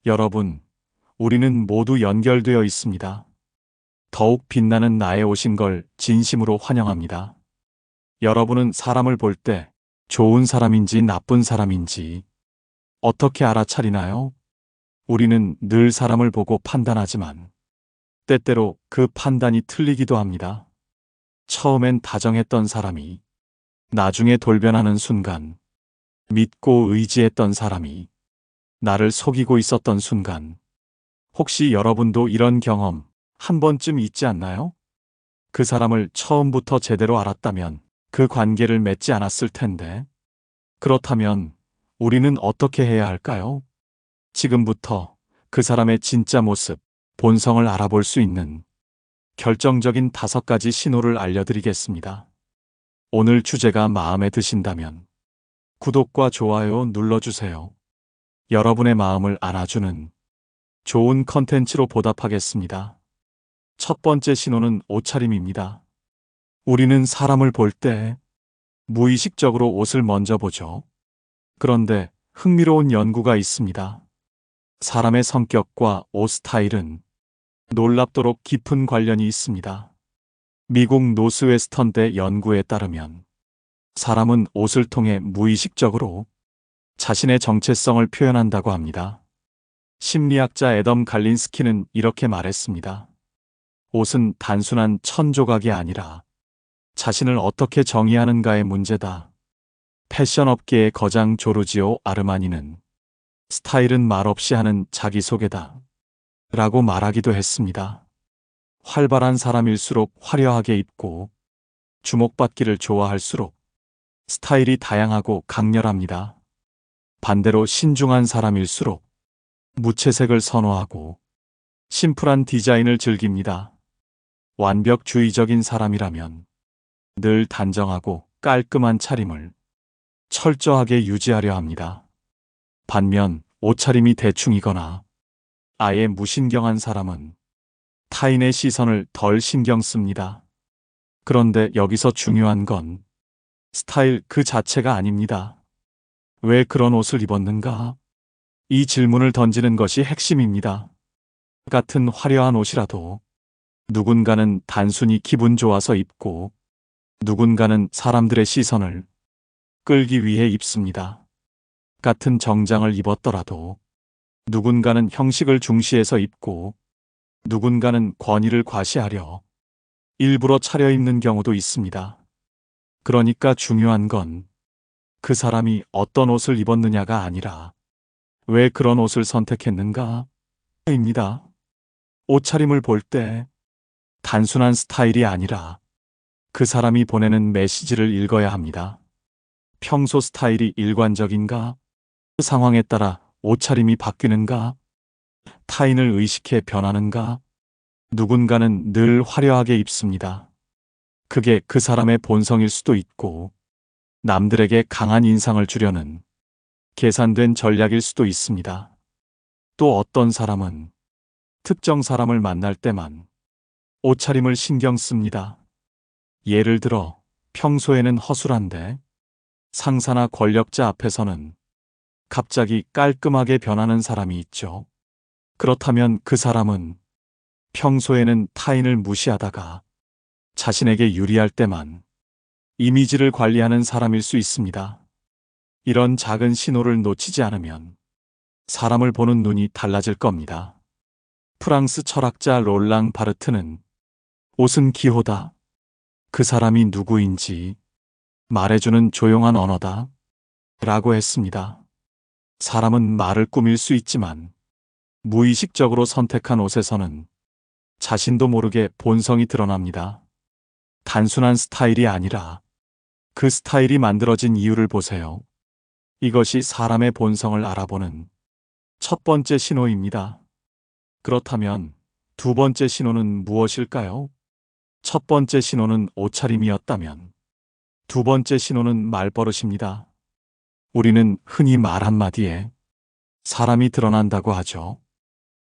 여러분, 우리는 모두 연결되어 있습니다. 더욱 빛나는 나에 오신 걸 진심으로 환영합니다. 여러분은 사람을 볼 때 좋은 사람인지 나쁜 사람인지 어떻게 알아차리나요? 우리는 늘 사람을 보고 판단하지만 때때로 그 판단이 틀리기도 합니다. 처음엔 다정했던 사람이 나중에 돌변하는 순간, 믿고 의지했던 사람이 나를 속이고 있었던 순간, 혹시 여러분도 이런 경험 한 번쯤 있지 않나요? 그 사람을 처음부터 제대로 알았다면 그 관계를 맺지 않았을 텐데. 그렇다면 우리는 어떻게 해야 할까요? 지금부터 그 사람의 진짜 모습, 본성을 알아볼 수 있는 결정적인 5가지 신호를 알려드리겠습니다. 오늘 주제가 마음에 드신다면 구독과 좋아요 눌러주세요. 여러분의 마음을 안아주는 좋은 컨텐츠로 보답하겠습니다. 첫 번째 신호는 옷차림입니다. 우리는 사람을 볼 때 무의식적으로 옷을 먼저 보죠. 그런데 흥미로운 연구가 있습니다. 사람의 성격과 옷 스타일은 놀랍도록 깊은 관련이 있습니다. 미국 노스웨스턴대 연구에 따르면 사람은 옷을 통해 무의식적으로 자신의 정체성을 표현한다고 합니다. 심리학자 애덤 갈린스키는 이렇게 말했습니다. 옷은 단순한 천조각이 아니라 자신을 어떻게 정의하는가의 문제다. 패션 업계의 거장 조르지오 아르마니는 스타일은 말없이 하는 자기소개다 라고 말하기도 했습니다. 활발한 사람일수록 화려하게 입고 주목받기를 좋아할수록 스타일이 다양하고 강렬합니다. 반대로 신중한 사람일수록 무채색을 선호하고 심플한 디자인을 즐깁니다. 완벽주의적인 사람이라면 늘 단정하고 깔끔한 차림을 철저하게 유지하려 합니다. 반면 옷차림이 대충이거나 아예 무신경한 사람은 타인의 시선을 덜 신경 씁니다. 그런데 여기서 중요한 건 스타일 그 자체가 아닙니다. 왜 그런 옷을 입었는가? 이 질문을 던지는 것이 핵심입니다. 같은 화려한 옷이라도 누군가는 단순히 기분 좋아서 입고 누군가는 사람들의 시선을 끌기 위해 입습니다. 같은 정장을 입었더라도 누군가는 형식을 중시해서 입고 누군가는 권위를 과시하려 일부러 차려입는 경우도 있습니다. 그러니까 중요한 건 그 사람이 어떤 옷을 입었느냐가 아니라 왜 그런 옷을 선택했는가? 입니다. 옷차림을 볼 때 단순한 스타일이 아니라 그 사람이 보내는 메시지를 읽어야 합니다. 평소 스타일이 일관적인가? 그 상황에 따라 옷차림이 바뀌는가? 타인을 의식해 변하는가? 누군가는 늘 화려하게 입습니다. 그게 그 사람의 본성일 수도 있고 남들에게 강한 인상을 주려는 계산된 전략일 수도 있습니다. 또 어떤 사람은 특정 사람을 만날 때만 옷차림을 신경 씁니다. 예를 들어 평소에는 허술한데 상사나 권력자 앞에서는 갑자기 깔끔하게 변하는 사람이 있죠. 그렇다면 그 사람은 평소에는 타인을 무시하다가 자신에게 유리할 때만 이미지를 관리하는 사람일 수 있습니다. 이런 작은 신호를 놓치지 않으면 사람을 보는 눈이 달라질 겁니다. 프랑스 철학자 롤랑 바르트는 옷은 기호다. 그 사람이 누구인지 말해주는 조용한 언어다. 라고 했습니다. 사람은 말을 꾸밀 수 있지만 무의식적으로 선택한 옷에서는 자신도 모르게 본성이 드러납니다. 단순한 스타일이 아니라 그 스타일이 만들어진 이유를 보세요. 이것이 사람의 본성을 알아보는 첫 번째 신호입니다. 그렇다면 두 번째 신호는 무엇일까요? 첫 번째 신호는 옷차림이었다면 두 번째 신호는 말버릇입니다. 우리는 흔히 말 한마디에 사람이 드러난다고 하죠.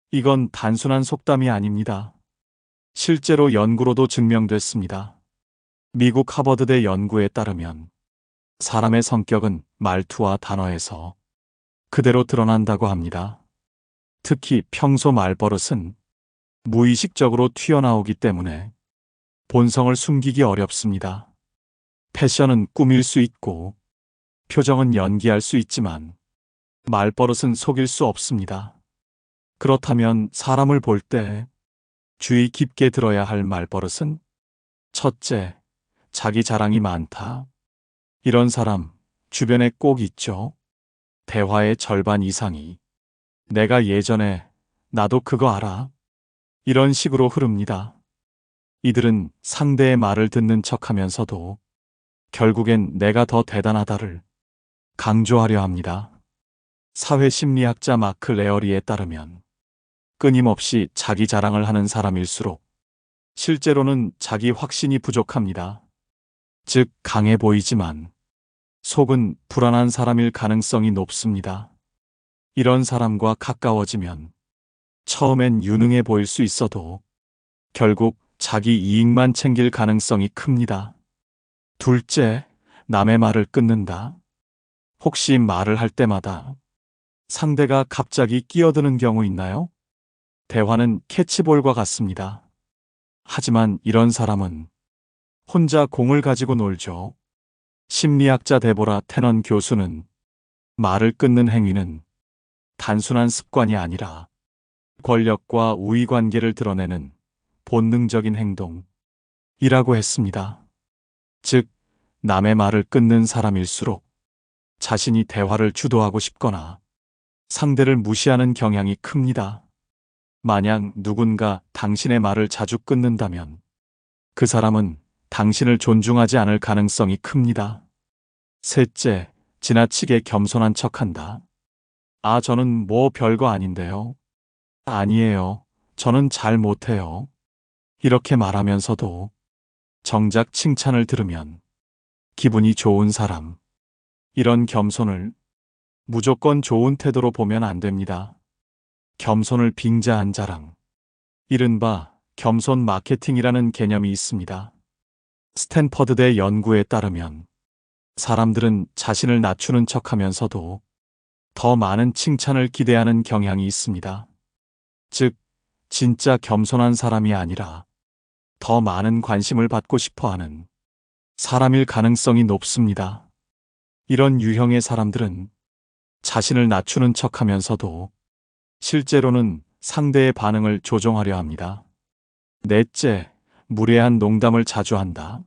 이건 단순한 속담이 아닙니다. 실제로 연구로도 증명됐습니다. 미국 하버드대 연구에 따르면 사람의 성격은 말투와 단어에서 그대로 드러난다고 합니다. 특히 평소 말버릇은 무의식적으로 튀어나오기 때문에 본성을 숨기기 어렵습니다. 패션은 꾸밀 수 있고 표정은 연기할 수 있지만 말버릇은 속일 수 없습니다. 그렇다면 사람을 볼 때 주의 깊게 들어야 할 말버릇은 첫째, 자기 자랑이 많다. 이런 사람 주변에 꼭 있죠. 대화의 절반 이상이 내가 예전에 나도 그거 알아. 이런 식으로 흐릅니다. 이들은 상대의 말을 듣는 척하면서도 결국엔 내가 더 대단하다를 강조하려 합니다. 사회심리학자 마크 레어리에 따르면 끊임없이 자기 자랑을 하는 사람일수록 실제로는 자기 확신이 부족합니다. 즉, 강해 보이지만 속은 불안한 사람일 가능성이 높습니다. 이런 사람과 가까워지면 처음엔 유능해 보일 수 있어도 결국 자기 이익만 챙길 가능성이 큽니다. 둘째, 남의 말을 끊는다. 혹시 말을 할 때마다 상대가 갑자기 끼어드는 경우 있나요? 대화는 캐치볼과 같습니다. 하지만 이런 사람은 혼자 공을 가지고 놀죠. 심리학자 데보라 테넌 교수는 말을 끊는 행위는 단순한 습관이 아니라 권력과 우위 관계를 드러내는 본능적인 행동이라고 했습니다. 즉, 남의 말을 끊는 사람일수록 자신이 대화를 주도하고 싶거나 상대를 무시하는 경향이 큽니다. 만약 누군가 당신의 말을 자주 끊는다면 그 사람은 당신을 존중하지 않을 가능성이 큽니다. 셋째, 지나치게 겸손한 척한다. 아, 저는 뭐 별거 아닌데요. 아니에요. 저는 잘 못해요. 이렇게 말하면서도 정작 칭찬을 들으면 기분이 좋은 사람. 이런 겸손을 무조건 좋은 태도로 보면 안 됩니다. 겸손을 빙자한 자랑. 이른바 겸손 마케팅이라는 개념이 있습니다. 스탠퍼드대 연구에 따르면 사람들은 자신을 낮추는 척하면서도 더 많은 칭찬을 기대하는 경향이 있습니다. 즉, 진짜 겸손한 사람이 아니라 더 많은 관심을 받고 싶어 하는 사람일 가능성이 높습니다. 이런 유형의 사람들은 자신을 낮추는 척하면서도 실제로는 상대의 반응을 조종하려 합니다. 넷째, 무례한 농담을 자주 한다.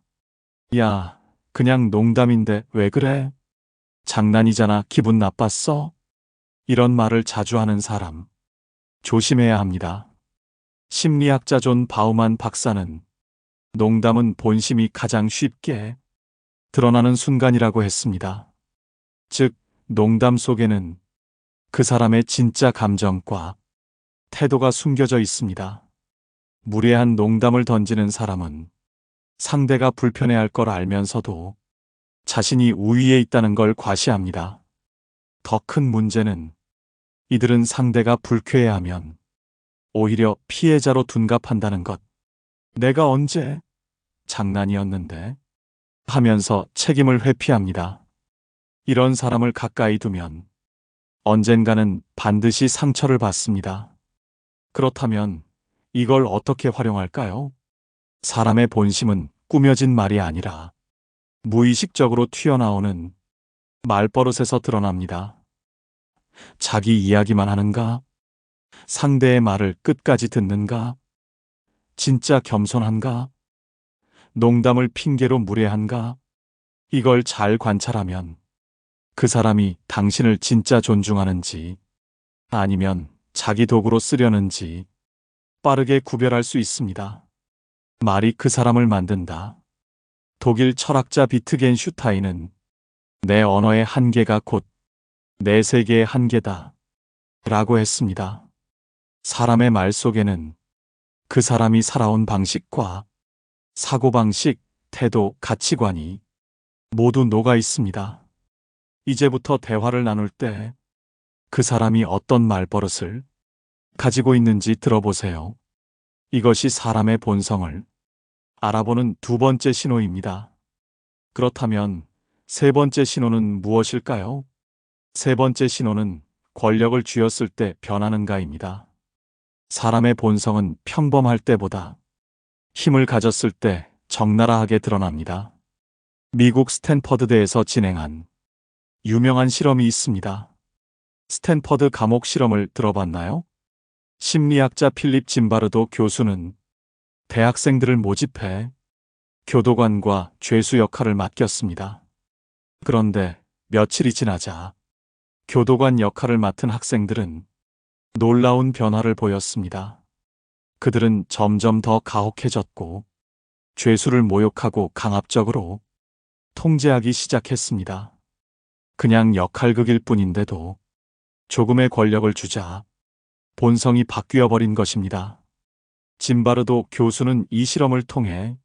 야, 그냥 농담인데 왜 그래? 장난이잖아. 기분 나빴어? 이런 말을 자주 하는 사람. 조심해야 합니다. 심리학자 존 바우만 박사는 농담은 본심이 가장 쉽게 드러나는 순간이라고 했습니다. 즉, 농담 속에는 그 사람의 진짜 감정과 태도가 숨겨져 있습니다. 무례한 농담을 던지는 사람은 상대가 불편해할 걸 알면서도 자신이 우위에 있다는 걸 과시합니다. 더 큰 문제는 이들은 상대가 불쾌해하면 오히려 피해자로 둔갑한다는 것. 내가 언제? 장난이었는데? 하면서 책임을 회피합니다. 이런 사람을 가까이 두면 언젠가는 반드시 상처를 받습니다. 그렇다면 이걸 어떻게 활용할까요? 사람의 본심은 꾸며진 말이 아니라 무의식적으로 튀어나오는 말버릇에서 드러납니다. 자기 이야기만 하는가? 상대의 말을 끝까지 듣는가? 진짜 겸손한가? 농담을 핑계로 무례한가? 이걸 잘 관찰하면 그 사람이 당신을 진짜 존중하는지 아니면 자기 도구로 쓰려는지 빠르게 구별할 수 있습니다. 말이 그 사람을 만든다. 독일 철학자 비트겐슈타인은 내 언어의 한계가 곧 내 세계의 한계다 라고 했습니다. 사람의 말 속에는 그 사람이 살아온 방식과 사고방식, 태도, 가치관이 모두 녹아 있습니다. 이제부터 대화를 나눌 때 그 사람이 어떤 말버릇을 가지고 있는지 들어보세요. 이것이 사람의 본성을 알아보는 두 번째 신호입니다. 그렇다면 세 번째 신호는 무엇일까요? 세 번째 신호는 권력을 쥐었을 때 변하는가입니다. 사람의 본성은 평범할 때보다 힘을 가졌을 때 적나라하게 드러납니다. 미국 스탠퍼드대에서 진행한 유명한 실험이 있습니다. 스탠퍼드 감옥 실험을 들어봤나요? 심리학자 필립 짐바르도 교수는 대학생들을 모집해 교도관과 죄수 역할을 맡겼습니다. 그런데 며칠이 지나자 교도관 역할을 맡은 학생들은 놀라운 변화를 보였습니다. 그들은 점점 더 가혹해졌고 죄수를 모욕하고 강압적으로 통제하기 시작했습니다. 그냥 역할극일 뿐인데도 조금의 권력을 주자 본성이 바뀌어 버린 것입니다. 짐바르도 교수는 이 실험을 통해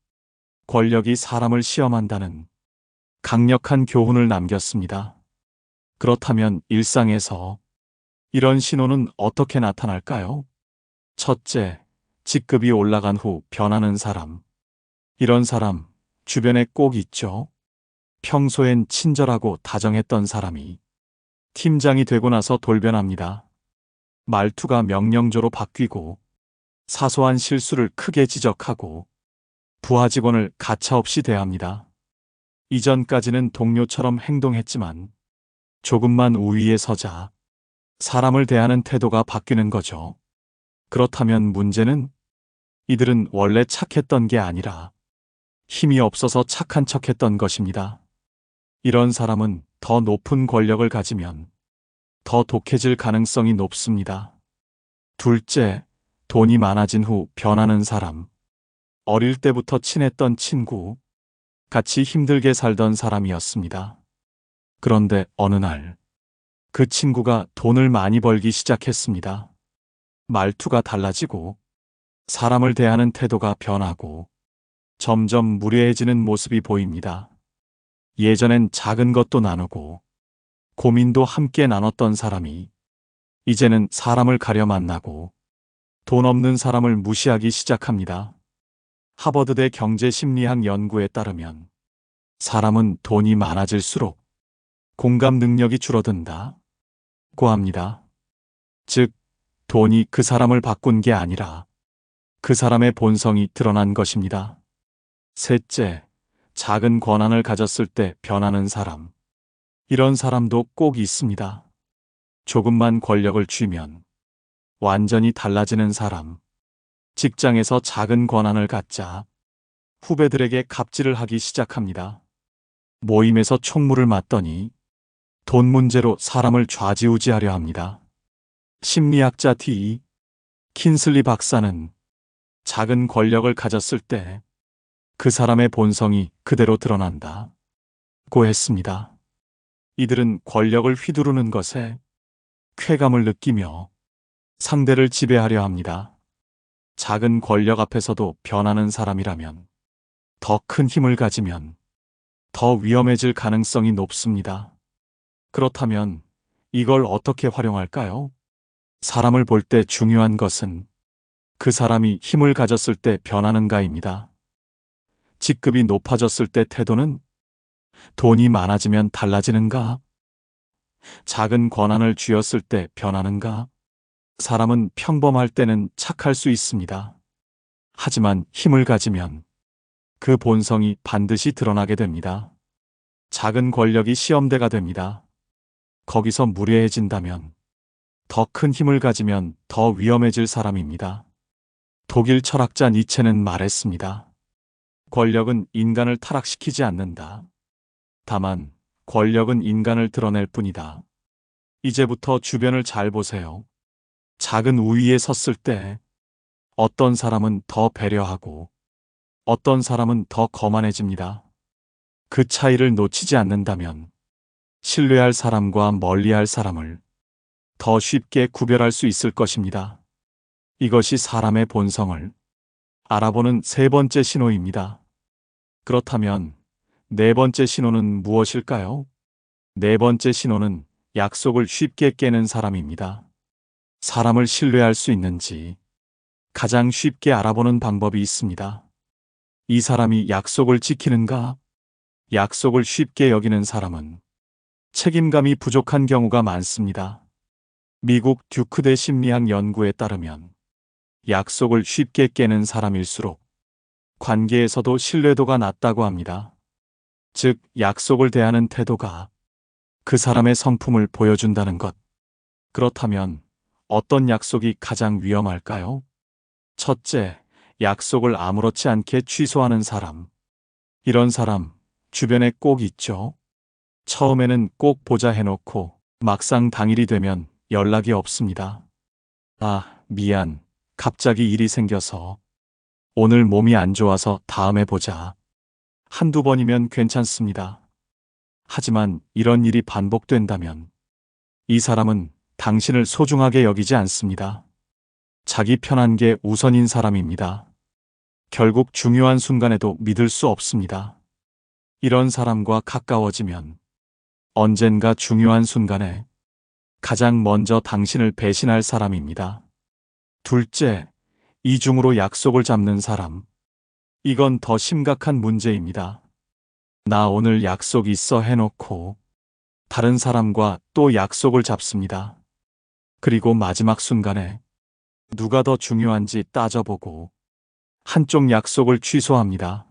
권력이 사람을 시험한다는 강력한 교훈을 남겼습니다. 그렇다면 일상에서 이런 신호는 어떻게 나타날까요? 첫째, 직급이 올라간 후 변하는 사람. 이런 사람 주변에 꼭 있죠. 평소엔 친절하고 다정했던 사람이 팀장이 되고 나서 돌변합니다. 말투가 명령조로 바뀌고 사소한 실수를 크게 지적하고 부하 직원을 가차없이 대합니다. 이전까지는 동료처럼 행동했지만 조금만 우위에 서자 사람을 대하는 태도가 바뀌는 거죠. 그렇다면 문제는 이들은 원래 착했던 게 아니라 힘이 없어서 착한 척했던 것입니다. 이런 사람은 더 높은 권력을 가지면 더 독해질 가능성이 높습니다. 둘째, 돈이 많아진 후 변하는 사람. 어릴 때부터 친했던 친구, 같이 힘들게 살던 사람이었습니다. 그런데 어느 날 그 친구가 돈을 많이 벌기 시작했습니다. 말투가 달라지고 사람을 대하는 태도가 변하고 점점 무례해지는 모습이 보입니다. 예전엔 작은 것도 나누고 고민도 함께 나눴던 사람이 이제는 사람을 가려 만나고 돈 없는 사람을 무시하기 시작합니다. 하버드대 경제심리학 연구에 따르면 사람은 돈이 많아질수록 공감 능력이 줄어든다고 합니다. 즉, 돈이 그 사람을 바꾼 게 아니라 그 사람의 본성이 드러난 것입니다. 셋째, 작은 권한을 가졌을 때 변하는 사람. 이런 사람도 꼭 있습니다. 조금만 권력을 쥐면 완전히 달라지는 사람. 직장에서 작은 권한을 갖자 후배들에게 갑질을 하기 시작합니다. 모임에서 총무를 맡더니 돈 문제로 사람을 좌지우지하려 합니다. 심리학자 D. 킨슬리 박사는 작은 권력을 가졌을 때 그 사람의 본성이 그대로 드러난다고 했습니다. 이들은 권력을 휘두르는 것에 쾌감을 느끼며 상대를 지배하려 합니다. 작은 권력 앞에서도 변하는 사람이라면 더 큰 힘을 가지면 더 위험해질 가능성이 높습니다. 그렇다면 이걸 어떻게 활용할까요? 사람을 볼 때 중요한 것은 그 사람이 힘을 가졌을 때 변하는가입니다. 직급이 높아졌을 때 태도는? 돈이 많아지면 달라지는가? 작은 권한을 쥐었을 때 변하는가? 사람은 평범할 때는 착할 수 있습니다. 하지만 힘을 가지면 그 본성이 반드시 드러나게 됩니다. 작은 권력이 시험대가 됩니다. 거기서 무례해진다면 더 큰 힘을 가지면 더 위험해질 사람입니다. 독일 철학자 니체는 말했습니다. 권력은 인간을 타락시키지 않는다. 다만 권력은 인간을 드러낼 뿐이다. 이제부터 주변을 잘 보세요. 작은 우위에 섰을 때 어떤 사람은 더 배려하고 어떤 사람은 더 거만해집니다. 그 차이를 놓치지 않는다면 신뢰할 사람과 멀리할 사람을 더 쉽게 구별할 수 있을 것입니다. 이것이 사람의 본성을 알아보는 세 번째 신호입니다. 그렇다면 네 번째 신호는 무엇일까요? 네 번째 신호는 약속을 쉽게 깨는 사람입니다. 사람을 신뢰할 수 있는지 가장 쉽게 알아보는 방법이 있습니다. 이 사람이 약속을 지키는가? 약속을 쉽게 여기는 사람은 책임감이 부족한 경우가 많습니다. 미국 듀크대 심리학 연구에 따르면 약속을 쉽게 깨는 사람일수록 관계에서도 신뢰도가 낮다고 합니다. 즉, 약속을 대하는 태도가 그 사람의 성품을 보여준다는 것. 그렇다면 어떤 약속이 가장 위험할까요? 첫째, 약속을 아무렇지 않게 취소하는 사람. 이런 사람 주변에 꼭 있죠. 처음에는 꼭 보자 해놓고 막상 당일이 되면 연락이 없습니다. 아, 미안. 갑자기 일이 생겨서. 오늘 몸이 안 좋아서 다음에 보자. 한두 번이면 괜찮습니다. 하지만 이런 일이 반복된다면 이 사람은 당신을 소중하게 여기지 않습니다. 자기 편한 게 우선인 사람입니다. 결국 중요한 순간에도 믿을 수 없습니다. 이런 사람과 가까워지면 언젠가 중요한 순간에 가장 먼저 당신을 배신할 사람입니다. 둘째, 이중으로 약속을 잡는 사람. 이건 더 심각한 문제입니다. 나 오늘 약속 있어 해놓고 다른 사람과 또 약속을 잡습니다. 그리고 마지막 순간에 누가 더 중요한지 따져보고 한쪽 약속을 취소합니다.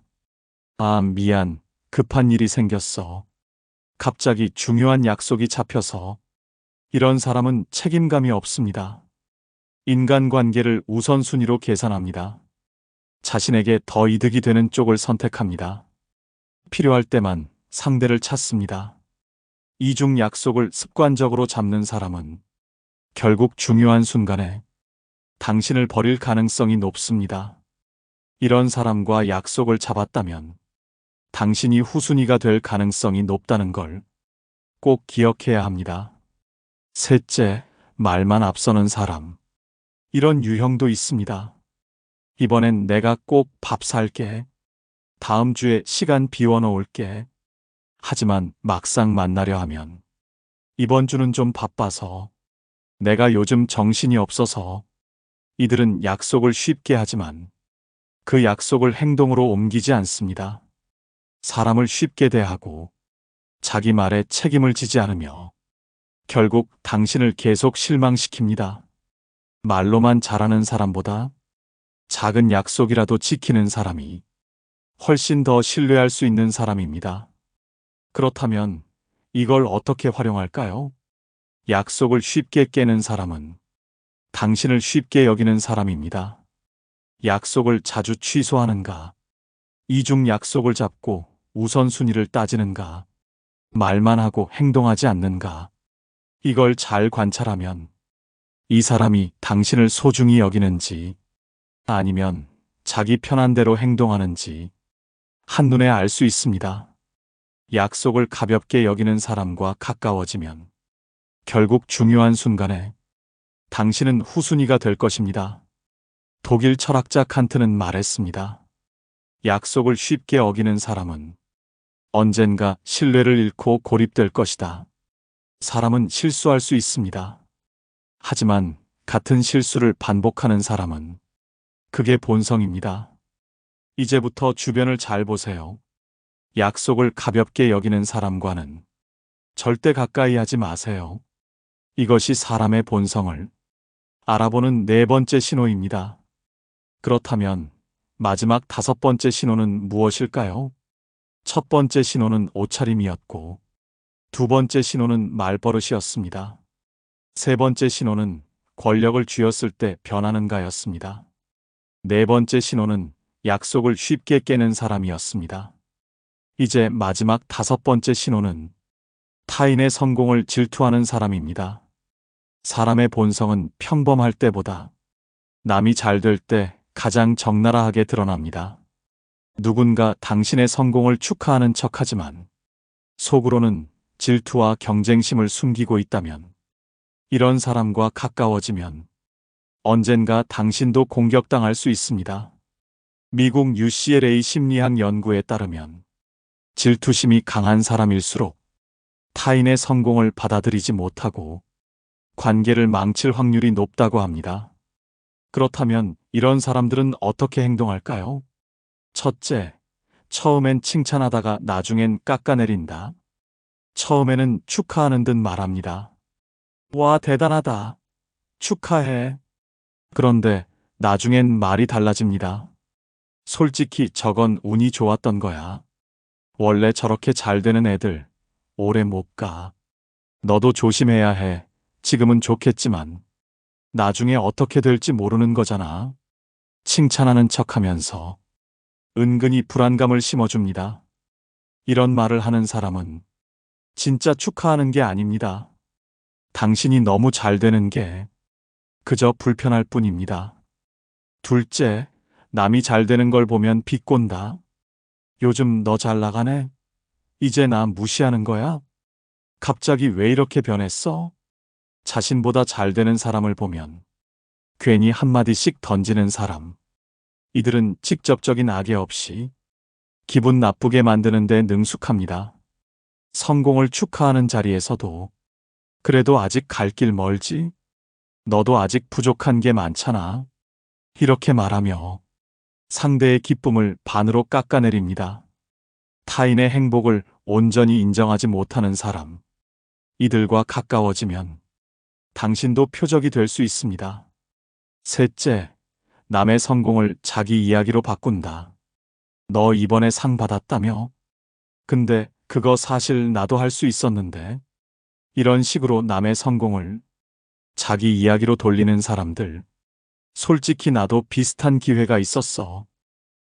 아, 미안. 급한 일이 생겼어. 갑자기 중요한 약속이 잡혀서. 이런 사람은 책임감이 없습니다. 인간관계를 우선순위로 계산합니다. 자신에게 더 이득이 되는 쪽을 선택합니다. 필요할 때만 상대를 찾습니다. 이중 약속을 습관적으로 잡는 사람은 결국 중요한 순간에 당신을 버릴 가능성이 높습니다. 이런 사람과 약속을 잡았다면 당신이 후순위가 될 가능성이 높다는 걸 꼭 기억해야 합니다. 셋째, 말만 앞서는 사람. 이런 유형도 있습니다. 이번엔 내가 꼭 밥 살게. 다음 주에 시간 비워놓을게. 하지만 막상 만나려 하면 이번 주는 좀 바빠서, 내가 요즘 정신이 없어서. 이들은 약속을 쉽게 하지만 그 약속을 행동으로 옮기지 않습니다. 사람을 쉽게 대하고 자기 말에 책임을 지지 않으며 결국 당신을 계속 실망시킵니다. 말로만 잘하는 사람보다 작은 약속이라도 지키는 사람이 훨씬 더 신뢰할 수 있는 사람입니다. 그렇다면 이걸 어떻게 활용할까요? 약속을 쉽게 깨는 사람은 당신을 쉽게 여기는 사람입니다. 약속을 자주 취소하는가? 이중 약속을 잡고 우선순위를 따지는가? 말만 하고 행동하지 않는가? 이걸 잘 관찰하면 이 사람이 당신을 소중히 여기는지 아니면 자기 편한 대로 행동하는지 한눈에 알 수 있습니다. 약속을 가볍게 여기는 사람과 가까워지면 결국 중요한 순간에 당신은 후순위가 될 것입니다. 독일 철학자 칸트는 말했습니다. 약속을 쉽게 어기는 사람은 언젠가 신뢰를 잃고 고립될 것이다. 사람은 실수할 수 있습니다. 하지만 같은 실수를 반복하는 사람은 그게 본성입니다. 이제부터 주변을 잘 보세요. 약속을 가볍게 여기는 사람과는 절대 가까이 하지 마세요. 이것이 사람의 본성을 알아보는 네 번째 신호입니다. 그렇다면 마지막 다섯 번째 신호는 무엇일까요? 첫 번째 신호는 옷차림이었고, 두 번째 신호는 말버릇이었습니다. 세 번째 신호는 권력을 쥐었을 때 변하는가였습니다. 네 번째 신호는 약속을 쉽게 깨는 사람이었습니다. 이제 마지막 다섯 번째 신호는 타인의 성공을 질투하는 사람입니다. 사람의 본성은 평범할 때보다 남이 잘 될 때 가장 적나라하게 드러납니다. 누군가 당신의 성공을 축하하는 척하지만 속으로는 질투와 경쟁심을 숨기고 있다면, 이런 사람과 가까워지면 언젠가 당신도 공격당할 수 있습니다. 미국 UCLA 심리학 연구에 따르면 질투심이 강한 사람일수록 타인의 성공을 받아들이지 못하고 관계를 망칠 확률이 높다고 합니다. 그렇다면 이런 사람들은 어떻게 행동할까요? 첫째, 처음엔 칭찬하다가 나중엔 깎아내린다. 처음에는 축하하는 듯 말합니다. 와, 대단하다. 축하해. 그런데 나중엔 말이 달라집니다. 솔직히 저건 운이 좋았던 거야. 원래 저렇게 잘 되는 애들 오래 못 가. 너도 조심해야 해. 지금은 좋겠지만 나중에 어떻게 될지 모르는 거잖아. 칭찬하는 척하면서 은근히 불안감을 심어줍니다. 이런 말을 하는 사람은 진짜 축하하는 게 아닙니다. 당신이 너무 잘 되는 게 그저 불편할 뿐입니다. 둘째, 남이 잘 되는 걸 보면 비꼰다. 요즘 너 잘 나가네? 이제 나 무시하는 거야? 갑자기 왜 이렇게 변했어? 자신보다 잘 되는 사람을 보면 괜히 한마디씩 던지는 사람. 이들은 직접적인 악의 없이 기분 나쁘게 만드는 데 능숙합니다. 성공을 축하하는 자리에서도 그래도 아직 갈 길 멀지? 너도 아직 부족한 게 많잖아. 이렇게 말하며 상대의 기쁨을 반으로 깎아내립니다. 타인의 행복을 온전히 인정하지 못하는 사람. 이들과 가까워지면 당신도 표적이 될 수 있습니다. 셋째, 남의 성공을 자기 이야기로 바꾼다. 너 이번에 상 받았다며? 근데 그거 사실 나도 할 수 있었는데. 이런 식으로 남의 성공을 자기 이야기로 돌리는 사람들. 솔직히 나도 비슷한 기회가 있었어.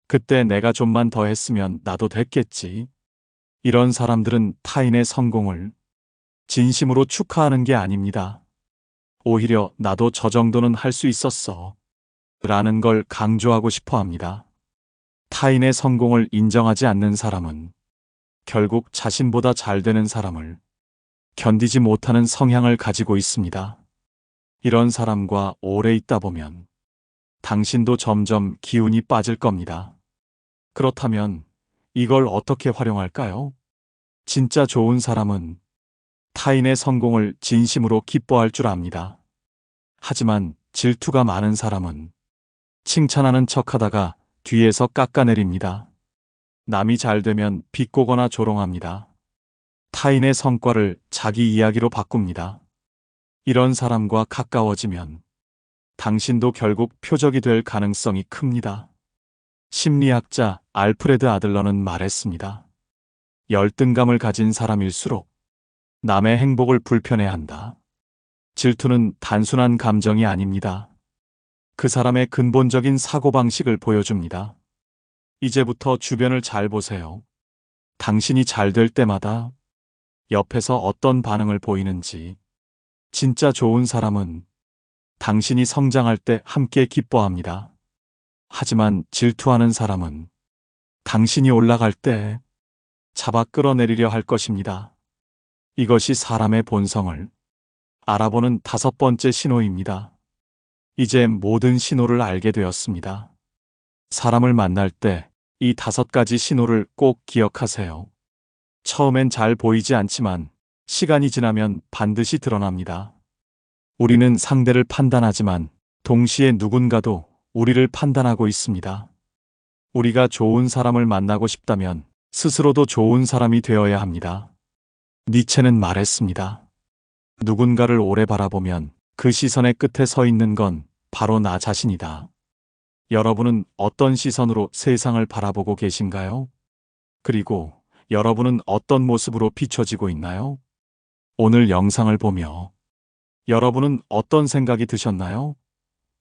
그때 내가 좀만 더 했으면 나도 됐겠지. 이런 사람들은 타인의 성공을 진심으로 축하하는 게 아닙니다. 오히려 나도 저 정도는 할 수 있었어. 라는 걸 강조하고 싶어 합니다. 타인의 성공을 인정하지 않는 사람은 결국 자신보다 잘 되는 사람을 견디지 못하는 성향을 가지고 있습니다. 이런 사람과 오래 있다 보면 당신도 점점 기운이 빠질 겁니다. 그렇다면 이걸 어떻게 활용할까요? 진짜 좋은 사람은 타인의 성공을 진심으로 기뻐할 줄 압니다. 하지만 질투가 많은 사람은 칭찬하는 척하다가 뒤에서 깎아내립니다. 남이 잘 되면 비꼬거나 조롱합니다. 타인의 성과를 자기 이야기로 바꿉니다. 이런 사람과 가까워지면 당신도 결국 표적이 될 가능성이 큽니다. 심리학자 알프레드 아들러는 말했습니다. 열등감을 가진 사람일수록 남의 행복을 불편해한다. 질투는 단순한 감정이 아닙니다. 그 사람의 근본적인 사고방식을 보여줍니다. 이제부터 주변을 잘 보세요. 당신이 잘 될 때마다 옆에서 어떤 반응을 보이는지. 진짜 좋은 사람은 당신이 성장할 때 함께 기뻐합니다. 하지만 질투하는 사람은 당신이 올라갈 때 잡아 끌어내리려 할 것입니다. 이것이 사람의 본성을 알아보는 5번째 신호입니다. 이제 모든 신호를 알게 되었습니다. 사람을 만날 때 이 5가지 신호를 꼭 기억하세요. 처음엔 잘 보이지 않지만 시간이 지나면 반드시 드러납니다. 우리는 상대를 판단하지만 동시에 누군가도 우리를 판단하고 있습니다. 우리가 좋은 사람을 만나고 싶다면 스스로도 좋은 사람이 되어야 합니다. 니체는 말했습니다. 누군가를 오래 바라보면 그 시선의 끝에 서 있는 건 바로 나 자신이다. 여러분은 어떤 시선으로 세상을 바라보고 계신가요? 그리고 여러분은 어떤 모습으로 비춰지고 있나요? 오늘 영상을 보며 여러분은 어떤 생각이 드셨나요?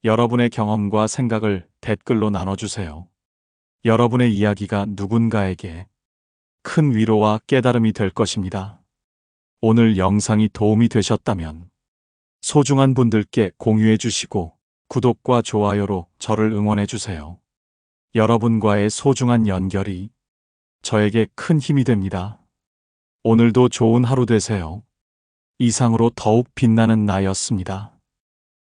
여러분의 경험과 생각을 댓글로 나눠주세요. 여러분의 이야기가 누군가에게 큰 위로와 깨달음이 될 것입니다. 오늘 영상이 도움이 되셨다면 소중한 분들께 공유해 주시고 구독과 좋아요로 저를 응원해 주세요. 여러분과의 소중한 연결이 저에게 큰 힘이 됩니다. 오늘도 좋은 하루 되세요. 이상으로 더욱 빛나는 나였습니다.